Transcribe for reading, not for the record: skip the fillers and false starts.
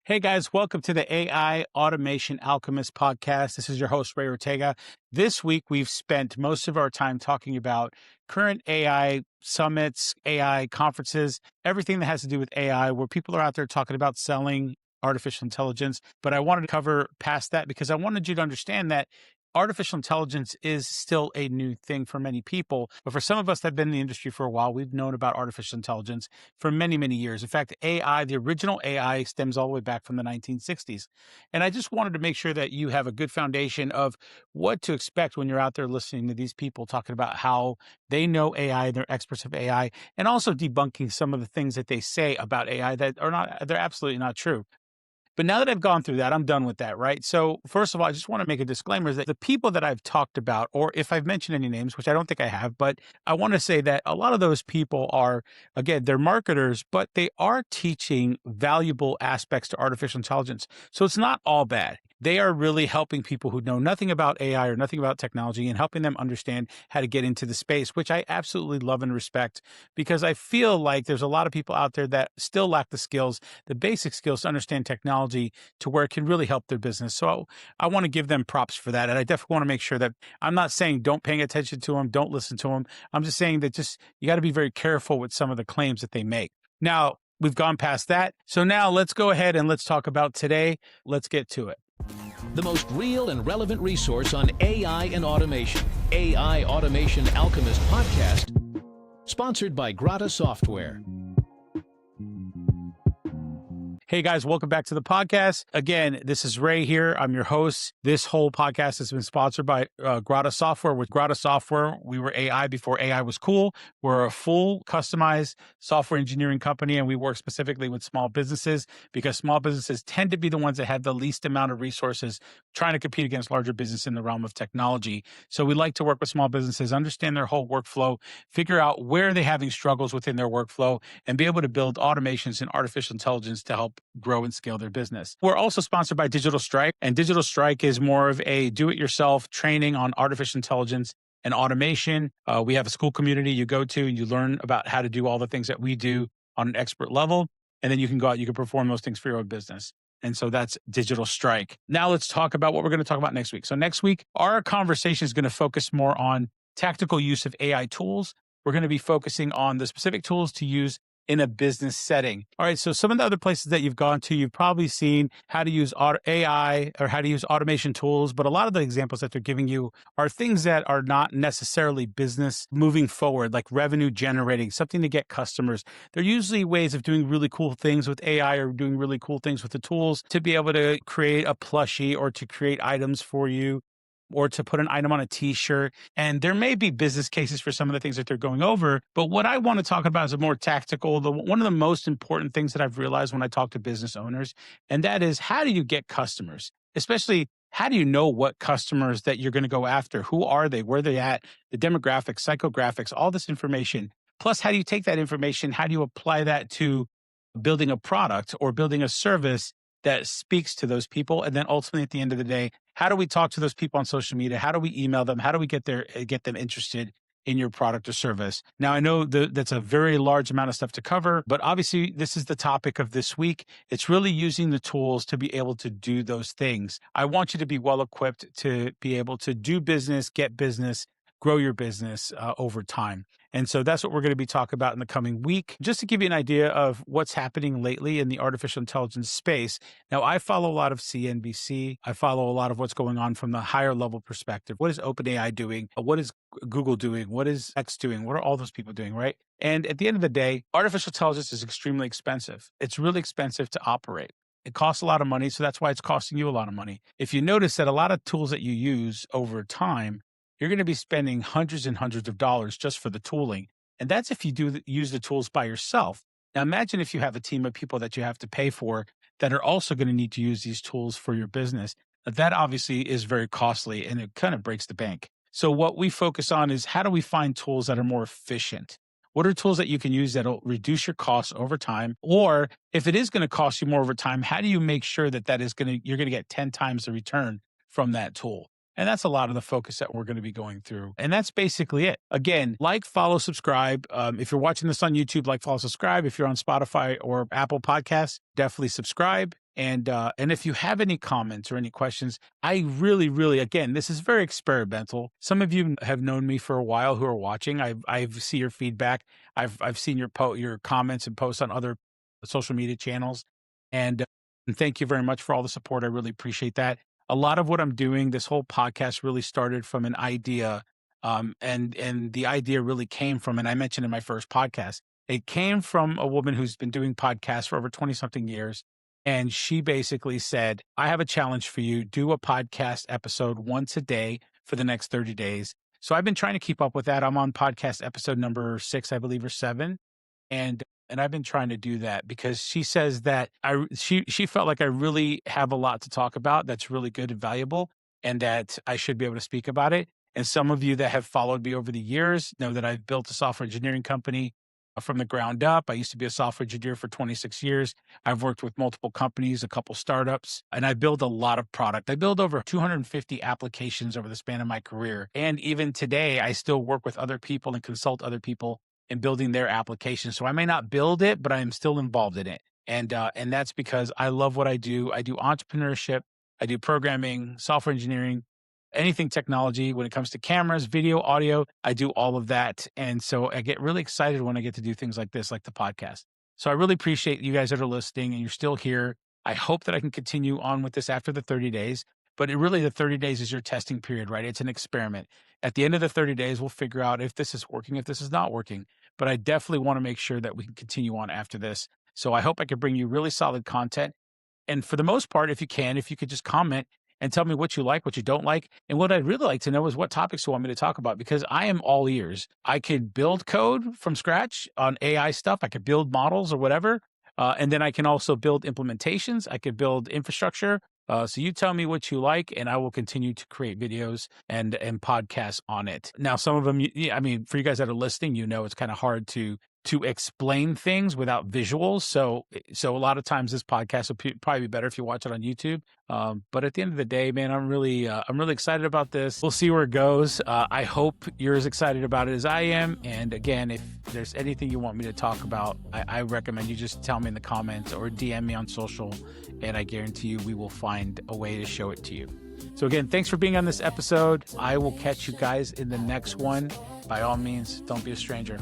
Hey guys, welcome to the AI Automation Alchemist podcast. This is your host, Ray Ortega. This week, we've spent most of our time talking about current AI summits, AI conferences, everything that has to do with AI, where people are out there talking about selling artificial intelligence. But I wanted to cover past that because I wanted you to understand that artificial intelligence is still a new thing for many people. But for some of us that have been in the industry for a while, we've known about artificial intelligence for many, many years. In fact, AI, the original AI, stems all the way back from the 1960s. And I just wanted to make sure that you have a good foundation of what to expect when you're out there listening to these people talking about how they know AI, they're experts of AI, and also debunking some of the things that they say about AI that are not, they're absolutely not true. But now that I've gone through that, I'm done with that, right? So, first of all, I just want to make a disclaimer that the people that I've talked about, or if I've mentioned any names, which I don't think I have, but I want to say that a lot of those people are, again, they're marketers, but they are teaching valuable aspects to artificial intelligence. So, it's not all bad. They are really helping people who know nothing about AI or nothing about technology and helping them understand how to get into the space, which I absolutely love and respect because I feel like there's a lot of people out there that still lack the skills, the basic skills to understand technology to where it can really help their business. So I want to give them props for that. And I definitely want to make sure that I'm not saying don't pay attention to them, don't listen to them. I'm just saying that just you got to be very careful with some of the claims that they make. Now, we've gone past that. So now let's go ahead and let's talk about today. Let's get to it. The most real and relevant resource on AI and automation. AI Automation Alchemist Podcast, sponsored by Grata Software. Hey guys, welcome back to the podcast. Again, this is Ray here. I'm your host. This whole podcast has been sponsored by Grata Software. With Grata Software, we were AI before AI was cool. We're a full customized software engineering company, and we work specifically with small businesses because small businesses tend to be the ones that have the least amount of resources trying to compete against larger business in the realm of technology. So we like to work with small businesses, understand their whole workflow, figure out where they're having struggles within their workflow, and be able to build automations and artificial intelligence to help grow and scale their business. We're also sponsored by Digital Strike, and Digital Strike is more of a do-it-yourself training on artificial intelligence and automation. We have a school community you go to and you learn about how to do all the things that we do on an expert level. And then you can go out, you can perform those things for your own business. And so that's Digital Strike. Now let's talk about what we're going to talk about next week. So next week, our conversation is going to focus more on tactical use of AI tools. We're going to be focusing on the specific tools to use in a business setting. All right, so some of the other places that you've gone to, you've probably seen how to use AI or how to use automation tools, but a lot of the examples that they're giving you are things that are not necessarily business moving forward, like revenue generating, something to get customers. They're usually ways of doing really cool things with AI or doing really cool things with the tools to be able to create a plushie or to create items for you, or to put an item on a t-shirt. And there may be business cases for some of the things that they're going over. But what I want to talk about is a more tactical, one of the most important things that I've realized when I talk to business owners, and that is how do you get customers? Especially how do you know what customers that you're going to go after? Who are they? Where are they at? The demographics, psychographics, all this information. Plus, how do you take that information? How do you apply that to building a product or building a service that speaks to those people? And then ultimately at the end of the day, how do we talk to those people on social media? How do we email them? How do we get them interested in your product or service? Now, I know that's a very large amount of stuff to cover, but obviously this is the topic of this week. It's really using the tools to be able to do those things. I want you to be well equipped to be able to do business, get business, grow your business over time. And so that's what we're going to be talking about in the coming week. Just to give you an idea of what's happening lately in the artificial intelligence space. Now, I follow a lot of CNBC. I follow a lot of what's going on from the higher level perspective. What is OpenAI doing? What is Google doing? What is X doing? What are all those people doing, right? And at the end of the day, artificial intelligence is extremely expensive. It's really expensive to operate. It costs a lot of money, so that's why it's costing you a lot of money. If you notice that a lot of tools that you use over time, you're going to be spending hundreds and hundreds of dollars just for the tooling. And that's if you use the tools by yourself. Now, imagine if you have a team of people that you have to pay for that are also going to need to use these tools for your business. That obviously is very costly and it kind of breaks the bank. So what we focus on is how do we find tools that are more efficient? What are tools that you can use that'll reduce your costs over time? Or if it is going to cost you more over time, how do you make sure that you're going to get 10 times the return from that tool? And that's a lot of the focus that we're going to be going through. And that's basically it. Again, like, follow, subscribe. If you're watching this on YouTube, like, follow, subscribe. If you're on Spotify or Apple Podcasts, definitely subscribe. And if you have any comments or any questions, I really, really, again, this is very experimental. Some of you have known me for a while who are watching. I've seen your feedback. I've seen your comments and posts on other social media channels, and thank you very much for all the support. I really appreciate that. A lot of what I'm doing, this whole podcast really started from an idea, and the idea really came from, and I mentioned in my first podcast, it came from a woman who's been doing podcasts for over 20 something years. And she basically said, I have a challenge for you. Do a podcast episode once a day for the next 30 days. So I've been trying to keep up with that. I'm on podcast episode number 6, I believe, or 7. And I've been trying to do that because she says that she felt like I really have a lot to talk about that's really good and valuable, and that I should be able to speak about it. And some of you that have followed me over the years know that I've built a software engineering company from the ground up. I used to be a software engineer for 26 years. I've worked with multiple companies, a couple startups, and I build a lot of product. I build over 250 applications over the span of my career. And even today, I still work with other people and consult other people in building their applications. So I may not build it, but I am still involved in it. And that's because I love what I do. I do entrepreneurship. I do programming, software engineering, anything technology. When it comes to cameras, video, audio, I do all of that. And so I get really excited when I get to do things like this, like the podcast. So I really appreciate you guys that are listening and you're still here. I hope that I can continue on with this after the 30 days. But the 30 days is your testing period, right? It's an experiment. At the end of the 30 days, we'll figure out if this is working, if this is not working. But I definitely want to make sure that we can continue on after this. So I hope I can bring you really solid content. And for the most part, if you could just comment and tell me what you like, what you don't like. And what I'd really like to know is what topics you want me to talk about, because I am all ears. I could build code from scratch on AI stuff. I could build models or whatever. And then I can also build implementations. I could build infrastructure. So you tell me what you like, and I will continue to create videos and podcasts on it. Now, some of them, I mean, for you guys that are listening, it's kind of hard to explain things without visuals. So a lot of times this podcast will probably be better if you watch it on YouTube. But at the end of the day, man, I'm really excited about this. We'll see where it goes. I hope you're as excited about it as I am. And again, if there's anything you want me to talk about, I recommend you just tell me in the comments or DM me on social, and I guarantee you we will find a way to show it to you. So again, thanks for being on this episode. I will catch you guys in the next one. By all means, don't be a stranger.